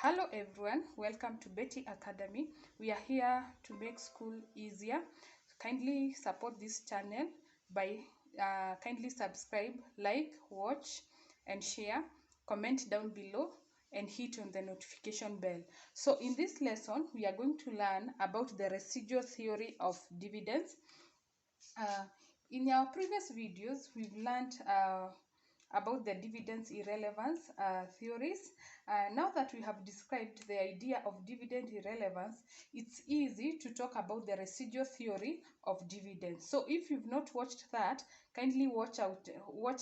Hello everyone, welcome to Betty Academy. We are here to make school easier. Kindly support this channel by kindly subscribe, like, watch and share, comment down below and hit on the notification bell. So in this lesson, we are going to learn about the residual theory of dividends. In our previous videos, we've learned about the dividends irrelevance theories. Now that we have described the idea of dividend irrelevance, it's easy to talk about the residual theory of dividends. So if you've not watched that, kindly watch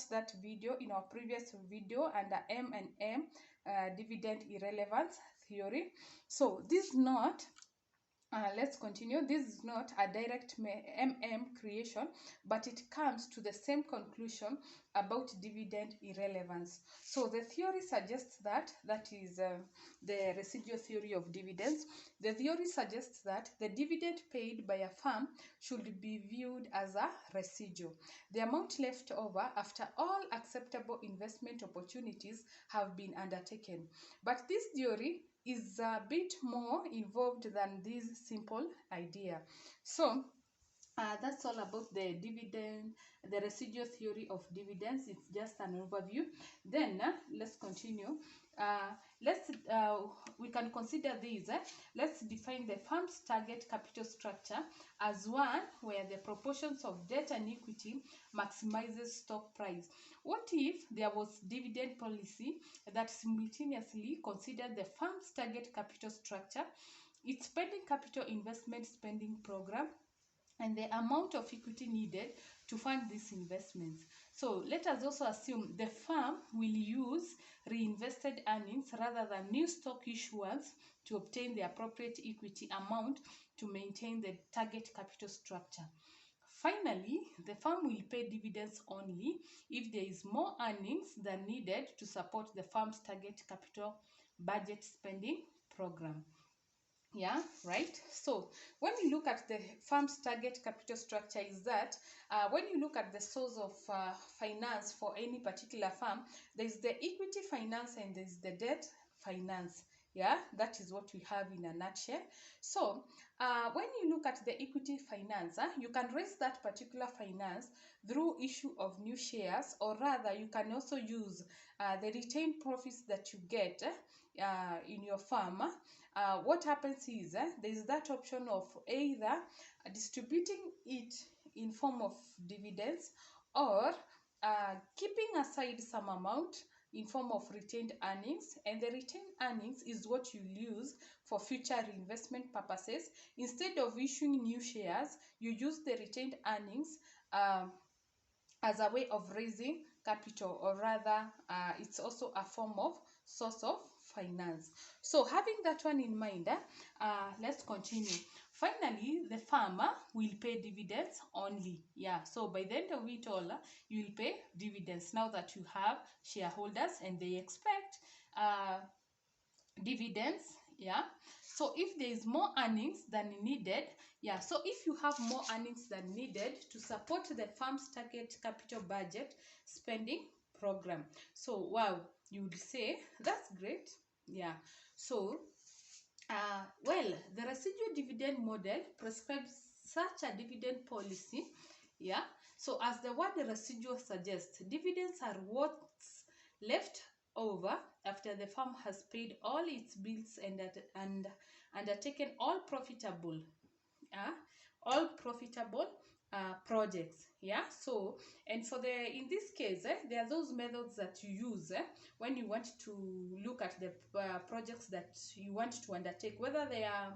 that video in our previous video under M&M, dividend irrelevance theory. So this note, let's continue. This is not a direct creation, but it comes to the same conclusion about dividend irrelevance. So the theory suggests that is the residual theory of dividends. The theory suggests that the dividend paid by a firm should be viewed as a residual, the amount left over after all acceptable investment opportunities have been undertaken. But this theory is a bit more involved than this simple idea. So that's all about the dividend, the residual theory of dividends. It's just an overview. Then let's continue. We can consider these. Let's define the firm's target capital structure as one where the proportions of debt and equity maximizes stock price. What if there was dividend policy that simultaneously considered the firm's target capital structure, its spending capital investment spending program, and the amount of equity needed to fund these investments? So let us also assume the firm will use reinvested earnings rather than new stock issuance to obtain the appropriate equity amount to maintain the target capital structure. Finally, the firm will pay dividends only if there is more earnings than needed to support the firm's target capital budget spending program. Yeah, right. So when you look at the firm's target capital structure, is that when you look at the source of finance for any particular firm, there's the equity finance and there's the debt finance. Yeah, that is what we have in a nutshell. So when you look at the equity finance, you can raise that particular finance through issue of new shares, or rather you can also use the retained profits that you get in your firm. What happens is there is that option of either distributing it in form of dividends, or keeping aside some amount in form of retained earnings, and the retained earnings is what you use for future reinvestment purposes. Instead of issuing new shares, you use the retained earnings as a way of raising capital, or rather it's also a form of source of finance. So having that one in mind, let's continue. Finally, the farmer will pay dividends only. Yeah, so by the end of it all, you will pay dividends now that you have shareholders and they expect dividends. Yeah, so if there is more earnings than needed, yeah, so if you have more earnings than needed to support the firm's target capital budget spending program, so wow, you would say that's great. Yeah, so well, the residual dividend model prescribes such a dividend policy. Yeah, so as the word residual suggests, dividends are what's left over after the firm has paid all its bills and undertaken all profitable projects. Yeah, so and for the in this case, there are those methods that you use when you want to look at the projects that you want to undertake, whether they are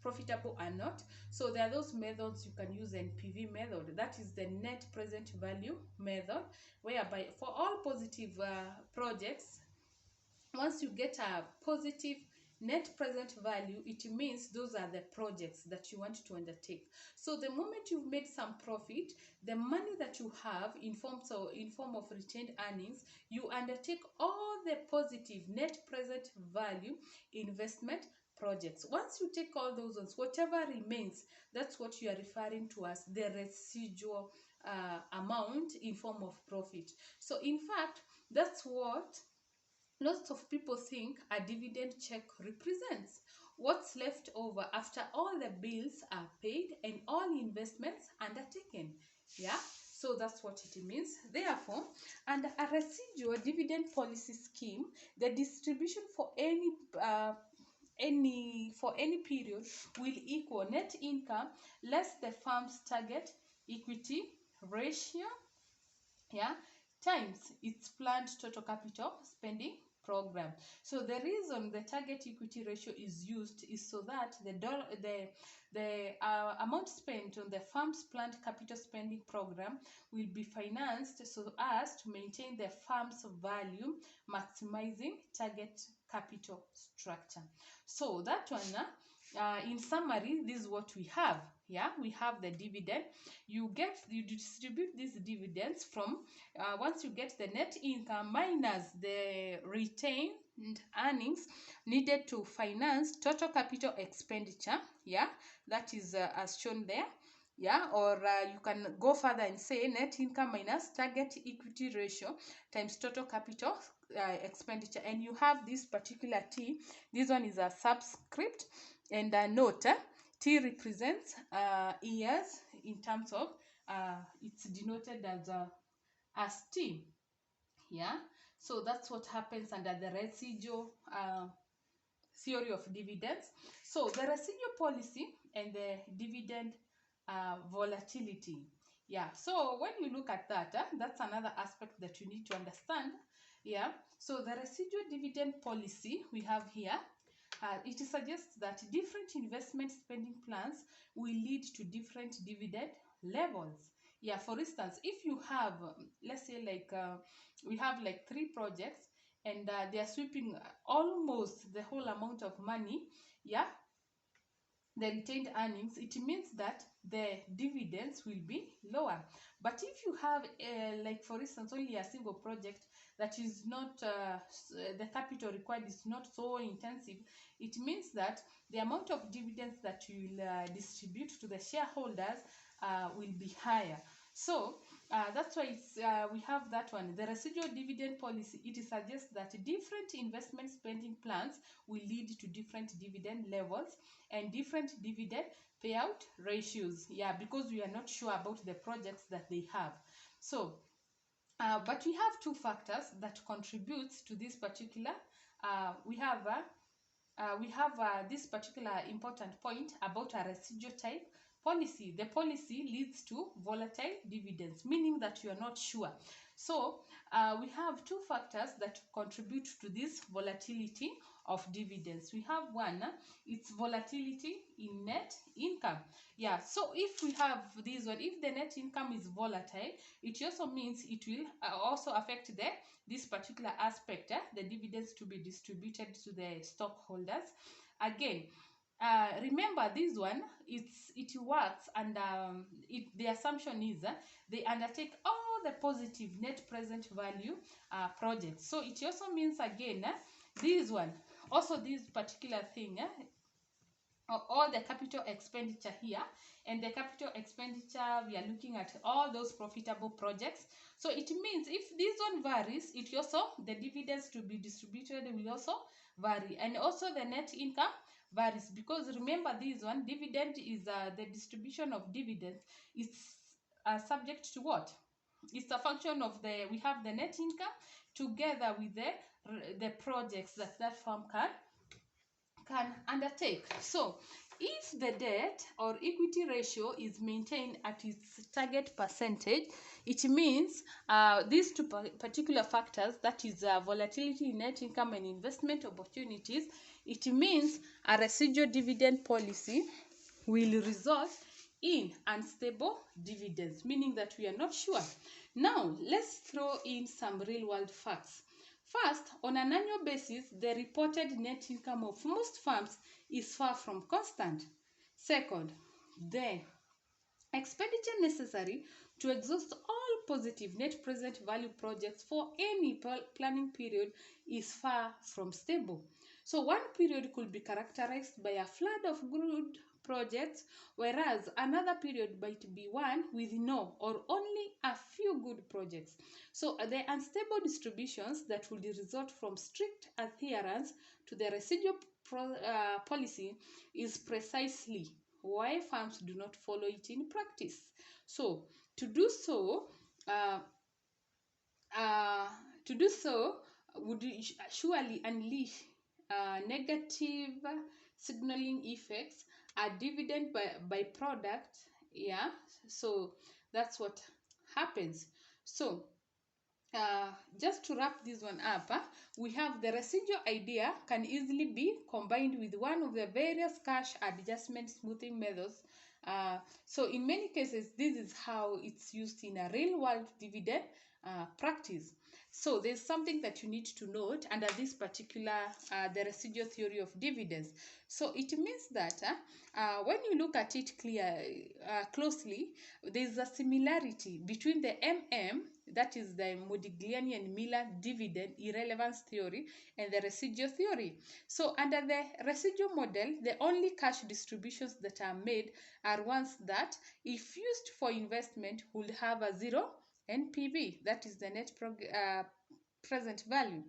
profitable or not. So there are those methods you can use. NPV method, that is the net present value method, whereby for all positive projects, once you get a positive net present value, it means those are the projects that you want to undertake. So the moment you've made some profit, the money that you have in form of retained earnings, you undertake all the positive net present value investment projects. Once you take all those ones, whatever remains, that's what you are referring to as the residual amount in form of profit. So in fact, that's what Lots of people think a dividend check represents what's left over after all the bills are paid and all investments undertaken. Yeah, so that's what it means. Therefore, under a residual dividend policy scheme, the distribution for any period will equal net income less the firm's target equity ratio, yeah, times its planned total capital spending program. So the reason the target equity ratio is used is so that the amount spent on the firm's planned capital spending program will be financed so as to maintain the firm's value, maximizing target capital structure. So that one, in summary, this is what we have. Yeah, we have the dividend. You distribute these dividends from once you get the net income minus the retained earnings needed to finance total capital expenditure. Yeah, that is as shown there. Yeah, or you can go further and say net income minus target equity ratio times total capital expenditure, and you have this particular T. This one is a subscript, and a note. T represents years in terms of it's denoted as T. Yeah, so that's what happens under the residual theory of dividends. So the residual policy and the dividend volatility. Yeah, so when you look at that, that's another aspect that you need to understand. Yeah, so the residual dividend policy we have here, it suggests that different investment spending plans will lead to different dividend levels. Yeah, for instance, if you have, let's say like we have like 3 projects, and they are sweeping almost the whole amount of money, yeah, the retained earnings, it means that the dividends will be lower. But if you have like for instance only a single project that is not the capital required is not so intensive, it means that the amount of dividends that you will distribute to the shareholders will be higher. So that's why we have that one. The residual dividend policy, it suggests that different investment spending plans will lead to different dividend levels and different dividend payout ratios. Yeah, because we are not sure about the projects that they have. So, but we have 2 factors that contributes to this particular. We have this particular important point about a residual type policy. The policy leads to volatile dividends, meaning that you are not sure. So we have 2 factors that contribute to this volatility of dividends. We have one, it's volatility in net income. Yeah, so if we have this one, if the net income is volatile, it also means it will also affect this particular aspect, the dividends to be distributed to the stockholders. Again, remember this one, it works, and the assumption is they undertake all the positive net present value projects. So it also means again this one, also this particular thing, all the capital expenditure here, and the capital expenditure we are looking at all those profitable projects. So it means if this one varies, it also the dividends to be distributed will also vary, and also the net income varies, because remember this one, dividend is the distribution of dividends. It's subject to what? It's a function of we have the net income together with the projects that firm can undertake. So if the debt or equity ratio is maintained at its target percentage, it means these 2 particular factors, that is volatility in net income and investment opportunities, it means a residual dividend policy will result in unstable dividends, meaning that we are not sure. Now, let's throw in some real-world facts. First, on an annual basis, the reported net income of most firms is far from constant. Second, the expenditure necessary to exhaust all positive net present value projects for any planning period is far from stable. So one period could be characterized by a flood of good projects, whereas another period might be one with no or only a few good projects. So the unstable distributions that would result from strict adherence to the residual policy is precisely why firms do not follow it in practice. So to do so, uh, uh, to do so would surely unleash negative signaling effects, a dividend by product. Yeah, so that's what happens. So just to wrap this one up, we have the residual idea can easily be combined with one of the various cash adjustment smoothing methods. So in many cases, this is how it's used in a real world dividend practice. So there's something that you need to note under this particular, the residual theory of dividends. So it means that when you look at it closely, there's a similarity between the that is the Modigliani and Miller dividend irrelevance theory, and the residual theory. So under the residual model, the only cash distributions that are made are ones that, if used for investment, would have a zero NPV, that is the net present value.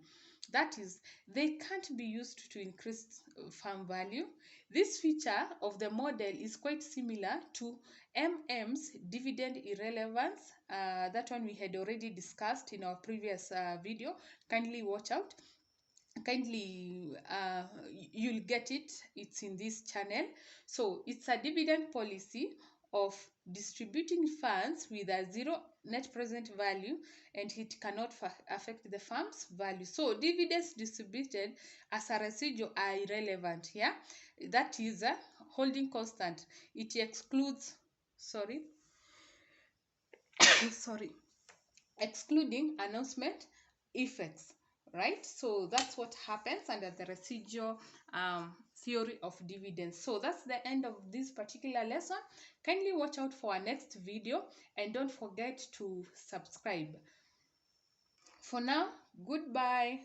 That is, they can't be used to increase farm value. This feature of the model is quite similar to MM's dividend irrelevance. That one we had already discussed in our previous video. Kindly watch out. Kindly, you'll get it. It's in this channel. So it's a dividend policy of distributing funds with a zero net present value, and it cannot affect the firm's value. So dividends distributed as a residual are irrelevant. Yeah, that is a holding constant. It excludes, sorry, sorry, excluding announcement effects, right? So that's what happens under the residual theory of dividends. So that's the end of this particular lesson. Kindly watch out for our next video, and don't forget to subscribe. For now, goodbye.